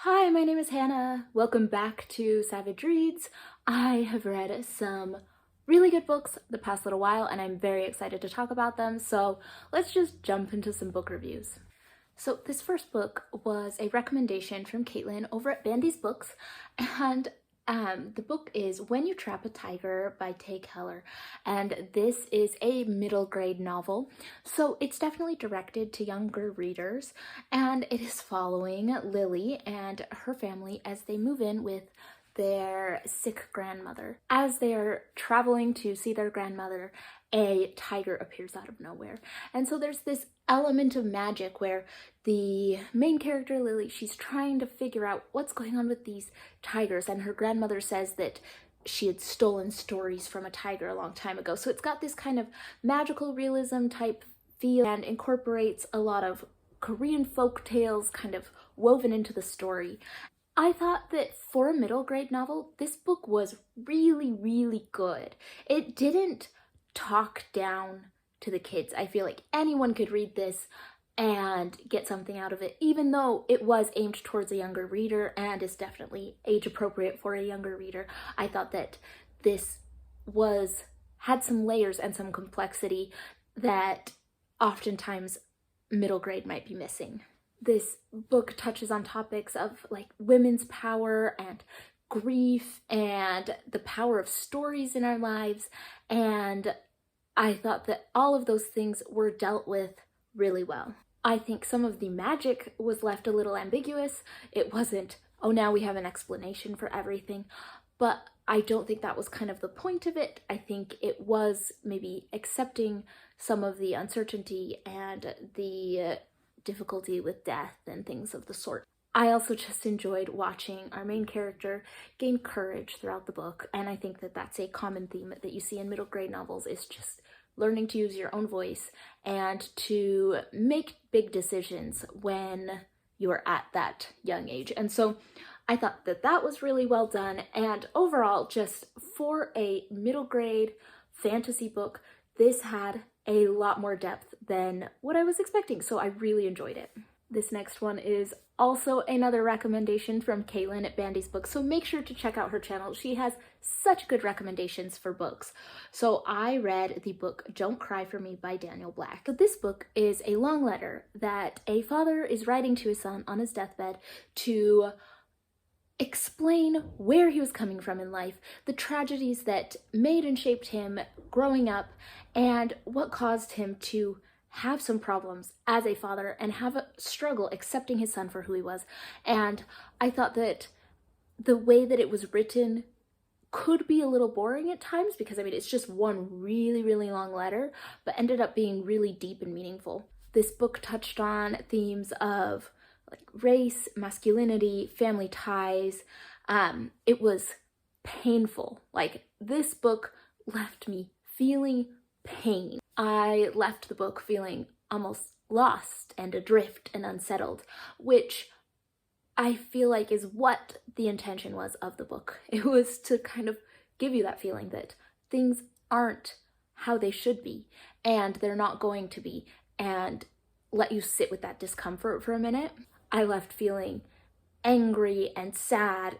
Hi, my name is Hannah. Welcome back to Savage Reads. I have read some really good books the past little while and I'm very excited to talk about them, so let's just jump into some book reviews. So this first book was a recommendation from Caitlin over at Bandy's Books, and the book is When You Trap a Tiger by Tay Keller, and this is a middle grade novel, so it's definitely directed to younger readers, and it is following Lily and her family as they move in with their sick grandmother. As they're traveling to see their grandmother, a tiger appears out of nowhere. And so there's this element of magic where the main character, Lily, she's trying to figure out what's going on with these tigers, and her grandmother says that she had stolen stories from a tiger a long time ago. So it's got this kind of magical realism type feel and incorporates a lot of Korean folk tales kind of woven into the story. I thought that for a middle grade novel, this book was really, really good. It didn't talk down to the kids. I feel like anyone could read this and get something out of it, even though it was aimed towards a younger reader and is definitely age appropriate for a younger reader. I thought that this had some layers and some complexity that oftentimes middle grade might be missing. This book touches on topics of like women's power and grief and the power of stories in our lives, and I thought that all of those things were dealt with really well. I think some of the magic was left a little ambiguous. It wasn't, oh, now we have an explanation for everything, but I don't think that was kind of the point of it. I think it was maybe accepting some of the uncertainty and the difficulty with death and things of the sort. I also just enjoyed watching our main character gain courage throughout the book, and I think that that's a common theme that you see in middle grade novels, is just learning to use your own voice and to make big decisions when you are at that young age. And so I thought that that was really well done, and overall, just for a middle grade fantasy book, this had a lot more depth than what I was expecting, so I really enjoyed it. This next one is also another recommendation from Caitlin at Bandy's Books, so make sure to check out her channel. She has such good recommendations for books. So I read the book Don't Cry for Me by Daniel Black. So this book is a long letter that a father is writing to his son on his deathbed to explain where he was coming from in life, the tragedies that made and shaped him growing up, and what caused him to have some problems as a father and have a struggle accepting his son for who he was. And I thought that the way that it was written could be a little boring at times, because I mean, it's just one really, really long letter, but ended up being really deep and meaningful. This book touched on themes of like race, masculinity, family ties. It was painful. Like, this book left me feeling pain. I left the book feeling almost lost and adrift and unsettled, which I feel like is what the intention was of the book. It was to kind of give you that feeling that things aren't how they should be, and they're not going to be, and let you sit with that discomfort for a minute. I left feeling angry and sad,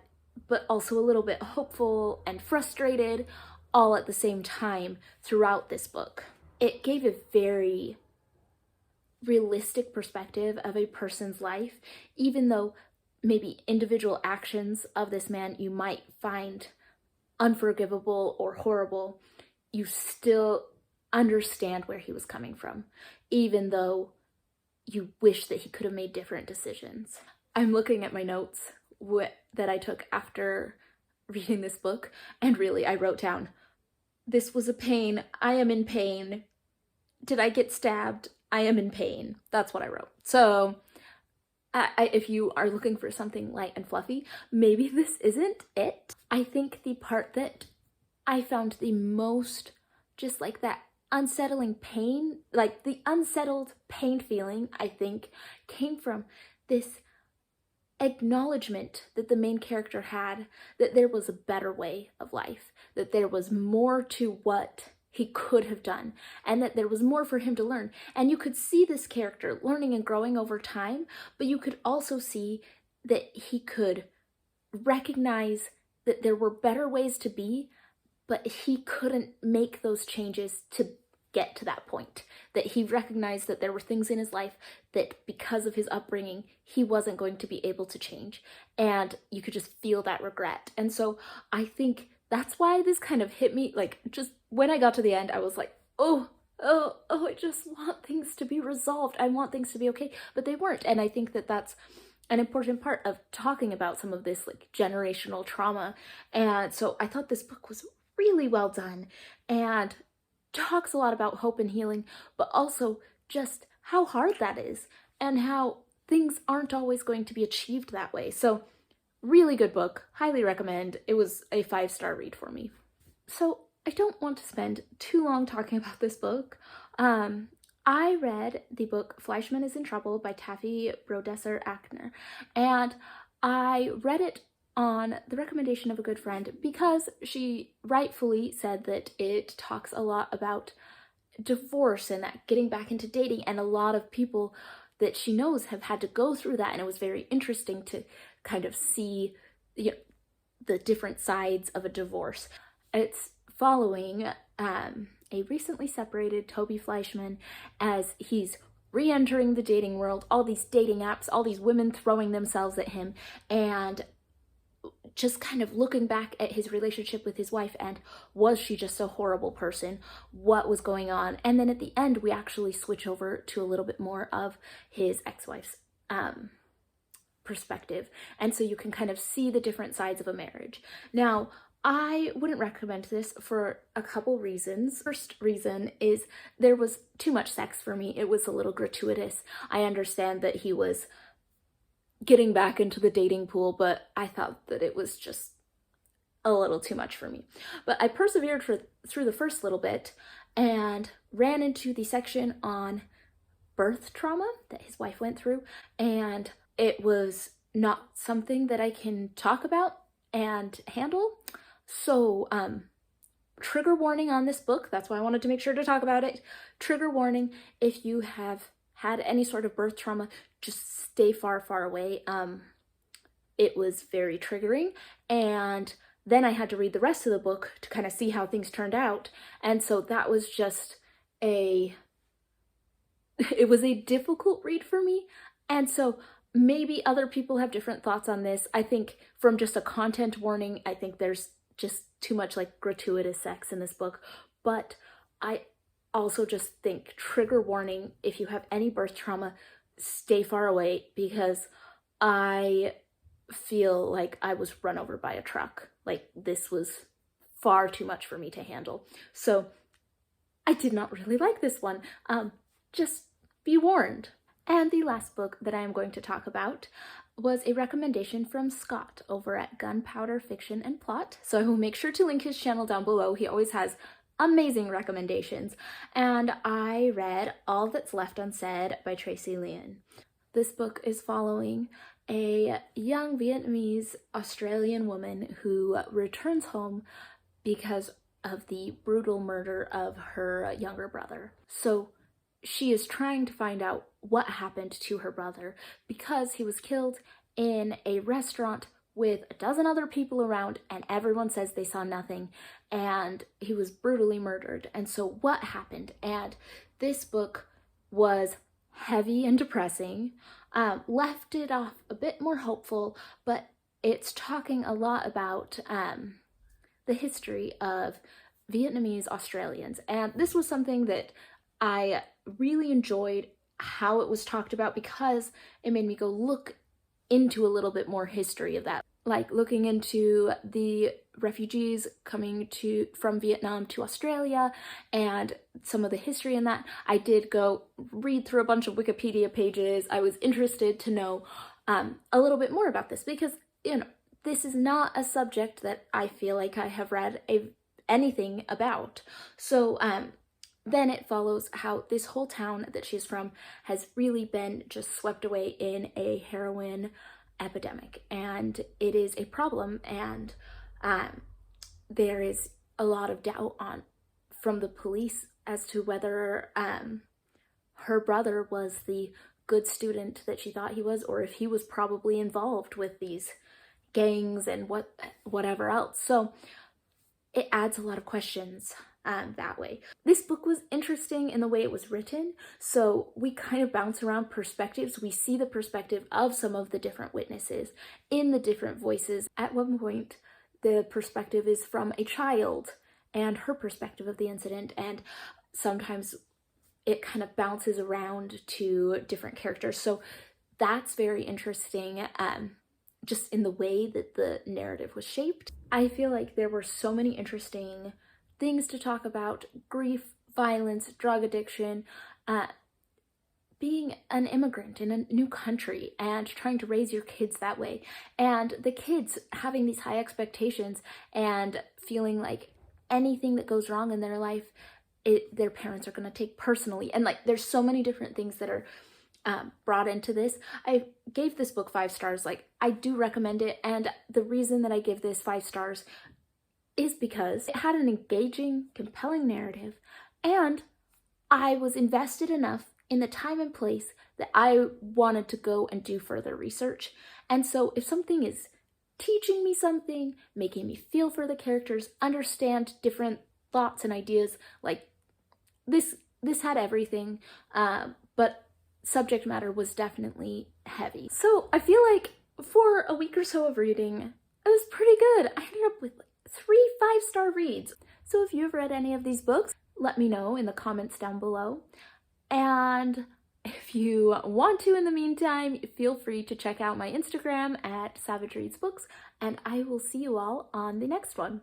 but also a little bit hopeful and frustrated, all at the same time throughout this book. It gave a very realistic perspective of a person's life, even though maybe individual actions of this man you might find unforgivable or horrible, you still understand where he was coming from, even though you wish that he could have made different decisions. I'm looking at my notes that I took after reading this book, and really I wrote down, this was a pain, I am in pain. Did I get stabbed? I am in pain. That's what I wrote. So if you are looking for something light and fluffy, maybe this isn't it. I think the part that I found the most just like that unsettling pain, like the unsettled pain feeling, I think came from this acknowledgement that the main character had, that there was a better way of life, that there was more to what he could have done, and that there was more for him to learn. And you could see this character learning and growing over time, but you could also see that he could recognize that there were better ways to be, but he couldn't make those changes to get to that point. That he recognized that there were things in his life that because of his upbringing, he wasn't going to be able to change. And you could just feel that regret. And so I think that's why this kind of hit me. Like, just when I got to the end, I was like, I just want things to be resolved. I want things to be okay, but they weren't. And I think that that's an important part of talking about some of this like generational trauma. And so I thought this book was really well done and talks a lot about hope and healing, but also just how hard that is and how things aren't always going to be achieved that way. So really good book, highly recommend. It was a 5-star read for me. So I don't want to spend too long talking about this book. I read the book Fleishman Is in Trouble by Taffy Brodesser-Akner, and I read it on the recommendation of a good friend because she rightfully said that it talks a lot about divorce and that getting back into dating, and a lot of people that she knows have had to go through that, and it was very interesting to kind of see, you know, the different sides of a divorce. It's following a recently separated Toby Fleishman as he's re-entering the dating world, all these dating apps, all these women throwing themselves at him, and just kind of looking back at his relationship with his wife and was she just a horrible person? What was going on? And then at the end, we actually switch over to a little bit more of his ex-wife's perspective. And so you can kind of see the different sides of a marriage. Now, I wouldn't recommend this for a couple reasons. First reason is there was too much sex for me. It was a little gratuitous. I understand that he was getting back into the dating pool, but I thought that it was just a little too much for me. But I persevered through the first little bit and ran into the section on birth trauma that his wife went through, and it was not something that I can talk about and handle. So, trigger warning on this book. That's why I wanted to make sure to talk about it. Trigger warning, if you have had any sort of birth trauma, just stay far, far away. It was very triggering. And then I had to read the rest of the book to kind of see how things turned out. And so that was just it was a difficult read for me. And so maybe other people have different thoughts on this. I think from just a content warning, I think there's just too much like gratuitous sex in this book. But I also just think trigger warning, if you have any birth trauma, stay far away, because I feel like I was run over by a truck. Like, this was far too much for me to handle. So I did not really like this one. Just be warned. And the last book that I am going to talk about was a recommendation from Scott over at Gunpowder Fiction and Plot. So I will make sure to link his channel down below. He always has amazing recommendations. And I read All That's Left Unsaid by Tracy Lian. This book is following a young Vietnamese Australian woman who returns home because of the brutal murder of her younger brother. So she is trying to find out what happened to her brother because he was killed in a restaurant with a dozen other people around, and everyone says they saw nothing, and he was brutally murdered. And so what happened? And this book was heavy and depressing, left it off a bit more hopeful, but it's talking a lot about the history of Vietnamese Australians. And this was something that I really enjoyed how it was talked about because it made me go look into a little bit more history of that. Like looking into the refugees coming from Vietnam to Australia and some of the history in that. I did go read through a bunch of Wikipedia pages. I was interested to know a little bit more about this because, you know, this is not a subject that I feel like I have read anything about. So then it follows how this whole town that she's from has really been just swept away in a heroin epidemic, and it is a problem, and there is a lot of doubt from the police as to whether her brother was the good student that she thought he was, or if he was probably involved with these gangs and whatever else. So it adds a lot of questions that way. This book was interesting in the way it was written, so we kind of bounce around perspectives. We see the perspective of some of the different witnesses in the different voices. At one point, the perspective is from a child and her perspective of the incident, and sometimes it kind of bounces around to different characters. So that's very interesting, just in the way that the narrative was shaped. I feel like there were so many interesting things to talk about: grief, violence, drug addiction, being an immigrant in a new country and trying to raise your kids that way, and the kids having these high expectations and feeling like anything that goes wrong in their life, their parents are going to take personally. And like, there's so many different things that are brought into this. I gave this book 5 stars. Like, I do recommend it, and the reason that I give this 5 stars is because it had an engaging, compelling narrative, and I was invested enough in the time and place that I wanted to go and do further research. And so if something is teaching me something, making me feel for the characters, understand different thoughts and ideas, like this had everything, but subject matter was definitely heavy. So I feel like for a week or so of reading, it was pretty good. I ended up with like 3 5-star reads. So if you've read any of these books, let me know in the comments down below. And if you want to, in the meantime, feel free to check out my Instagram at Savage Reads Books, and I will see you all on the next one.